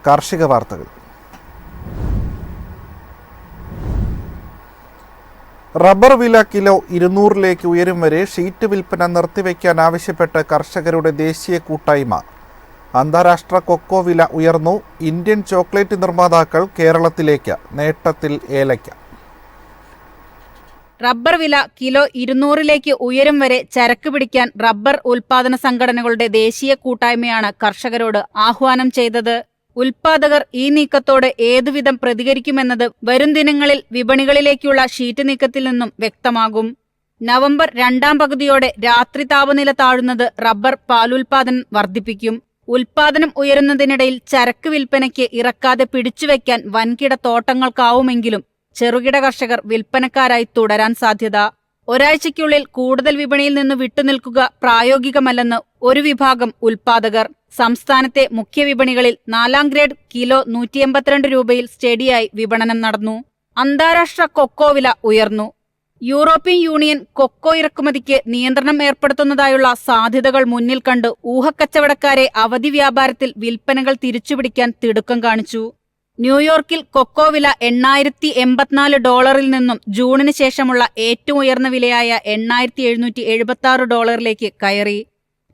കാർഷിക വാർത്തകൾ. റബ്ബർ വില കിലോ 200 ഉയരും വരെ ഷീറ്റ് വിൽപ്പന നിർത്തിവെക്കാൻ ആവശ്യപ്പെട്ട് കർഷകരുടെ ദേശീയ കൂട്ടായ്മ. അന്താരാഷ്ട്ര കൊക്കോ വില ഉയർന്നു. ഇന്ത്യൻ ചോക്ലേറ്റ് നിർമ്മാതാക്കൾ കേരളത്തിലേക്ക്. നേട്ടത്തിൽ ഏലയ്ക്ക. റബ്ബർ വില കിലോ 200 ഉയരും വരെ ചരക്ക് പിടിക്കാൻ റബ്ബർ ഉൽപാദന സംഘടനകളുടെ ദേശീയ കൂട്ടായ്മയാണ് കർഷകരോട് ആഹ്വാനം ചെയ്തത്. ഉൽപാദകർ ഈ നീക്കത്തോട് ഏതുവിധം പ്രതികരിക്കുമെന്നത് വരും ദിനങ്ങളിൽ വിപണികളിലേക്കുള്ള ഷീറ്റ് നീക്കത്തിൽ നിന്നും വ്യക്തമാകും. നവംബർ 2ാം പകുതിയോടെ രാത്രി താപനില താഴുന്നത് റബ്ബർ പാലുൽപാദനം വർദ്ധിപ്പിക്കും. ഉൽപാദനം ഉയരുന്നതിനിടയിൽ ചരക്ക് വിൽപ്പനയ്ക്ക് ഇറക്കാതെ പിടിച്ചുവെക്കാൻ വൻകിട തോട്ടങ്ങൾക്കാവുമെങ്കിലും ചെറുകിട കർഷകർ വിൽപ്പനക്കാരായി തുടരാൻ സാധ്യത. ഒരാഴ്ചയ്ക്കുള്ളിൽ കൂടുതൽ വിപണിയിൽ നിന്ന് വിട്ടുനിൽക്കുക പ്രായോഗികമല്ലെന്ന് ഒരു വിഭാഗം ഉൽപാദകർ. സംസ്ഥാനത്തെ മുഖ്യ വിപണികളിൽ 4ാം ഗ്രേഡ് കിലോ 182 രൂപയിൽ സ്റ്റഡിയായി വിപണനം നടന്നു. അന്താരാഷ്ട്ര കൊക്കോ വില ഉയർന്നു. യൂറോപ്യൻ യൂണിയൻ കൊക്കോ ഇറക്കുമതിക്ക് നിയന്ത്രണം ഏർപ്പെടുത്തുന്നതായുള്ള സാധ്യതകൾ മുന്നിൽ കണ്ട് ഊഹക്കച്ചവടക്കാരെ അവധി വ്യാപാരത്തിൽ വിൽപ്പനകൾ തിരിച്ചുപിടിക്കാൻ തിടുക്കം കാണിച്ചു. ന്യൂയോർക്കിൽ കൊക്കോ വില $8,084 നിന്നും ജൂണിന് ശേഷമുള്ള ഏറ്റവും ഉയർന്ന വിലയായ $8,776 കയറി.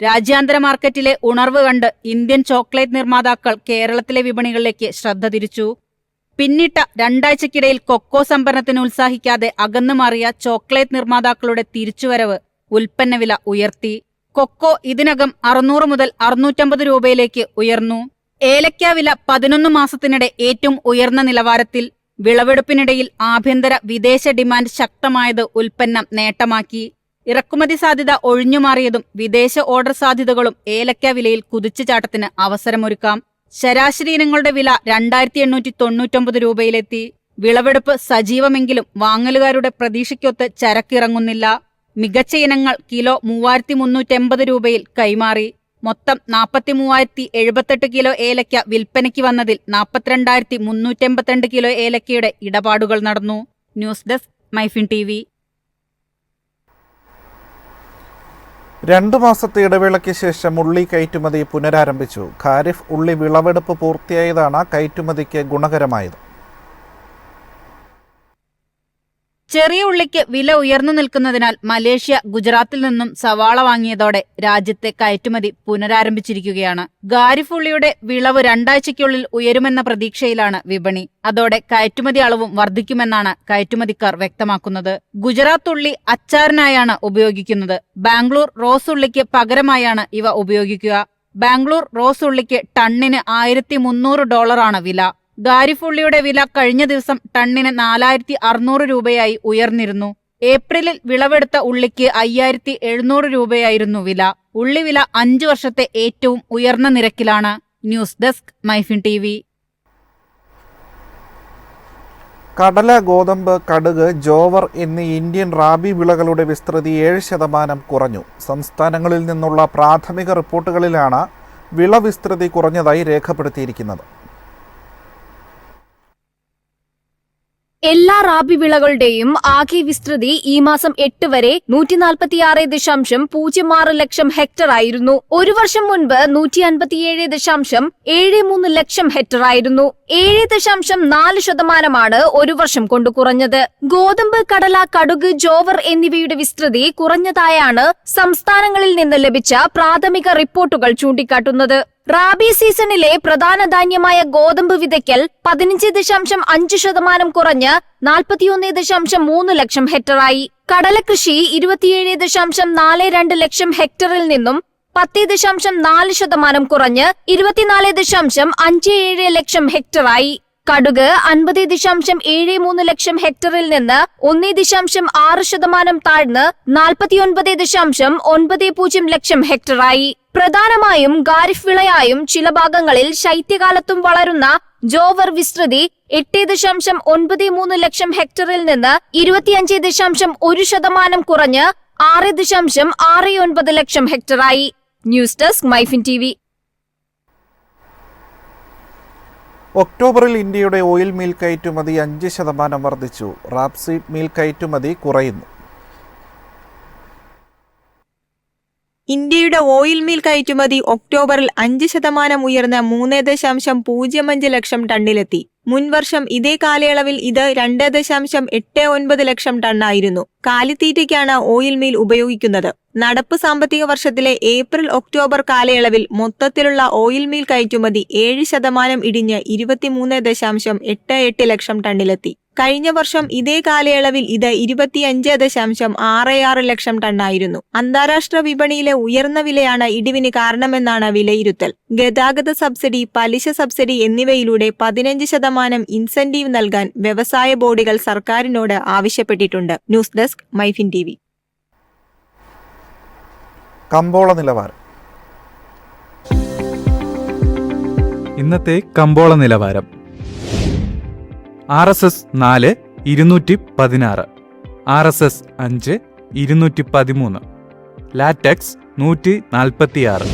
രാജ്യാന്തര മാർക്കറ്റിലെ ഉണർവ് കണ്ട് ഇന്ത്യൻ ചോക്ലേറ്റ് നിർമ്മാതാക്കൾ കേരളത്തിലെ വിപണികളിലേക്ക് ശ്രദ്ധ തിരിച്ചു. പിന്നിട്ട 2 ആഴ്ചക്കിടയിൽ കൊക്കോ സംഭരണത്തിന് ഉത്സാഹിക്കാതെ അകന്നു മാറിയ ചോക്ലേറ്റ് നിർമ്മാതാക്കളുടെ തിരിച്ചുവരവ് ഉൽപ്പന്ന വില ഉയർത്തി. കൊക്കോ ഇതിനകം 600 മുതൽ 650 രൂപയിലേക്ക് ഉയർന്നു. ഏലയ്ക്ക വില 11 മാസത്തിനിടെ ഏറ്റവും ഉയർന്ന നിലവാരത്തിൽ. വിളവെടുപ്പിനിടയിൽ ആഭ്യന്തര വിദേശ ഡിമാൻഡ് ശക്തമായത് ഉൽപ്പന്നം നേട്ടമാക്കി. ഇറക്കുമതി സാധ്യത ഒഴിഞ്ഞുമാറിയതും വിദേശ ഓർഡർ സാധ്യതകളും ഏലയ്ക്ക വിലയിൽ കുതിച്ചുചാട്ടത്തിന് അവസരമൊരുക്കാം. ശരാശരി ഇനങ്ങളുടെ വില 2899 രൂപയിലെത്തി. വിളവെടുപ്പ് സജീവമെങ്കിലും വാങ്ങലുകാരുടെ പ്രതീക്ഷയ്ക്കൊത്ത് ചരക്കിറങ്ങുന്നില്ല. മികച്ച ഇനങ്ങൾ കിലോ 3380 രൂപയിൽ കൈമാറി. മൊത്തം 43,078 കിലോ ഏലയ്ക്ക വിൽപ്പനയ്ക്ക് വന്നതിൽ 42,382 കിലോ ഏലയ്ക്കയുടെ ഇടപാടുകൾ നടന്നു. News desk MyFin TV. 2 മാസത്തെ ഇടവേളയ്ക്ക് ശേഷം ഉള്ളി കയറ്റുമതി പുനരാരംഭിച്ചു. ഖാരിഫ് ഉള്ളി വിളവെടുപ്പ് പൂർത്തിയായതാണ് കയറ്റുമതിക്ക് ഗുണകരമായത്. ചെറിയ ഉള്ളിക്ക് വില ഉയർന്നു നിൽക്കുന്നതിനാൽ മലേഷ്യ ഗുജറാത്തിൽ നിന്നും സവാള വാങ്ങിയതോടെ രാജ്യത്തെ കയറ്റുമതി പുനരാരംഭിച്ചിരിക്കുകയാണ്. ഖാരിഫ് ഉള്ളിയുടെ വിളവ് 2 ആഴ്ചയ്ക്കുള്ളിൽ ഉയരുമെന്ന പ്രതീക്ഷയിലാണ് വിപണി. അതോടെ കയറ്റുമതി അളവും വർദ്ധിക്കുമെന്നാണ് കയറ്റുമതിക്കാർ വ്യക്തമാക്കുന്നത്. ഗുജറാത്ത് ഉള്ളി അച്ചാറിനായാണ് ഉപയോഗിക്കുന്നത്. ബാംഗ്ലൂർ റോസ് ഉള്ളിക്ക് പകരമായാണ് ഇവ ഉപയോഗിക്കുക. ബാംഗ്ലൂർ റോസ് ഉള്ളിക്ക് ടണ്ണിന് $1,300 വില. ഖാരിഫ് ഉള്ളിയുടെ വില കഴിഞ്ഞ ദിവസം ടണ്ണിന് 4,600 രൂപയായി ഉയർന്നിരുന്നു. ഏപ്രിലിൽ വിളവെടുത്ത ഉള്ളിക്ക് 5,700 രൂപയായിരുന്നു വില. ഉള്ളിവില 5 വർഷത്തെ ഏറ്റവും ഉയർന്ന നിരക്കിലാണ്. News desk MyFin TV. കടല, ഗോതമ്പ്, കടുക്, ജോവർ എന്നീ ഇന്ത്യൻ റാബി വിളകളുടെ വിസ്തൃതി 7% കുറഞ്ഞു. സംസ്ഥാനങ്ങളിൽ നിന്നുള്ള പ്രാഥമിക റിപ്പോർട്ടുകളിലാണ് വിള വിസ്തൃതി കുറഞ്ഞതായി രേഖപ്പെടുത്തിയിരിക്കുന്നത്. എല്ലാ റാബി വിളകളുടെയും ആകെ വിസ്തൃതി ഈ മാസം 8 വരെ 146.06 ലക്ഷം ഹെക്ടർ ആയിരുന്നു. ഒരു വർഷം മുൻപ് 157.73 ലക്ഷം ഹെക്ടർ ആയിരുന്നു. 7.4% ഒരു വർഷം കൊണ്ട് കുറഞ്ഞത്. ഗോതമ്പ്, കടല, കടുക്, ജോവർ എന്നിവയുടെ വിസ്തൃതി കുറഞ്ഞതായാണ് സംസ്ഥാനങ്ങളിൽ നിന്ന് ലഭിച്ച പ്രാഥമിക റിപ്പോർട്ടുകൾ ചൂണ്ടിക്കാട്ടുന്നത്. റാബി സീസണിലെ പ്രധാന ധാന്യമായ ഗോതമ്പ് വിതയ്ക്കൽ 15.5% കുറഞ്ഞ് 41.3 ലക്ഷം ഹെക്ടറായി. കടലകൃഷി 27.42 ലക്ഷം ഹെക്ടറിൽ നിന്നും 10.4% കുറഞ്ഞ് 24.57 ലക്ഷം ഹെക്ടറായി. കടുക് 50.73 ലക്ഷം ഹെക്ടറിൽ നിന്ന് 1.6% താഴ്ന്ന് 49.90 ലക്ഷം ഹെക്ടറായി. പ്രധാനമായും ഖാരിഫ് വിളയായും ചില ഭാഗങ്ങളിൽ ശൈത്യകാലത്തും വളരുന്ന ജോവർ വിസ്തൃതി 8.93 ലക്ഷം ഹെക്ടറിൽ നിന്ന് 25.1% കുറഞ്ഞ് 6.69 ലക്ഷം ഹെക്ടറായി. News desk MyFin TV. ഒക്ടോബറിൽ ഇന്ത്യയുടെ ഓയിൽ മിൽ കയറ്റുമതി 5% വർദ്ധിച്ചു. റാപ്സീഡ് മിൽ കയറ്റുമതി കുറയുന്നു. ഇന്ത്യയുടെ ഓയിൽ മിൽ കയറ്റുമതി ഒക്ടോബറിൽ 5% ഉയർന്ന് 3.05 ലക്ഷം ടണ്ണിലെത്തി. മുൻവർഷം ഇതേ കാലയളവിൽ ഇത് 2.89 ലക്ഷം ടണ്ണായിരുന്നു. കാലിത്തീറ്റയ്ക്കാണ് ഓയിൽ മിൽ ഉപയോഗിക്കുന്നത്. നടപ്പ് സാമ്പത്തിക വർഷത്തിലെ ഏപ്രിൽ ഒക്ടോബർ കാലയളവിൽ മൊത്തത്തിലുള്ള ഓയിൽ മിൽ കയറ്റുമതി 7% ഇടിഞ്ഞ് 23.88 ലക്ഷം ടണ്ണിലെത്തി. കഴിഞ്ഞ വർഷം ഇതേ കാലയളവിൽ ഇത് 25.66 ലക്ഷം ടണ്ണായിരുന്നു. അന്താരാഷ്ട്ര വിപണിയിലെ ഉയർന്ന വിലയാണ് ഇടിവിന് കാരണമെന്നാണ് വിലയിരുത്തൽ. ഗതാഗത സബ്സിഡി, പലിശ സബ്സിഡി എന്നിവയിലൂടെ 15% ഇൻസെന്റീവ് നൽകാൻ വ്യവസായ ബോർഡുകൾ സർക്കാരിനോട് ആവശ്യപ്പെട്ടിട്ടുണ്ട്. News desk MyFin TV. കമ്പോള നിലവാരം. ഇന്നത്തെ കമ്പോള നിലവാരം. RSS 4 216, RSS 5 213, ലാറ്റക്സ് 146,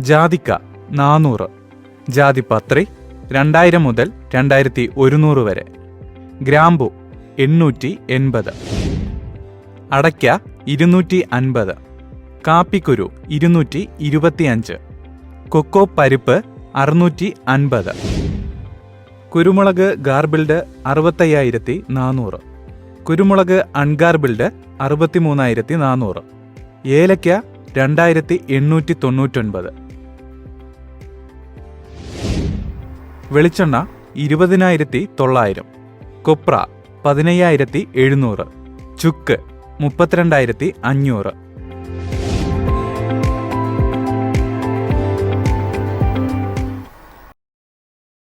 ജാതിക്ക 400, ജാതിപത്രി 2000 മുതൽ 2100 വരെ, ഗ്രാമ്പു 880, അടയ്ക്ക 250, കാപ്പിക്കുരു 225, കൊക്കോ പരിപ്പ് 650, കുരുമുളക് ഗാർബിൾഡ് 65400, കുരുമുളക് അൺഗാർബിൾഡ് 63400, ഏലക്ക 2899, വെളിച്ചെണ്ണ 20900, കൊപ്ര 15700, ചുക്ക് 32500.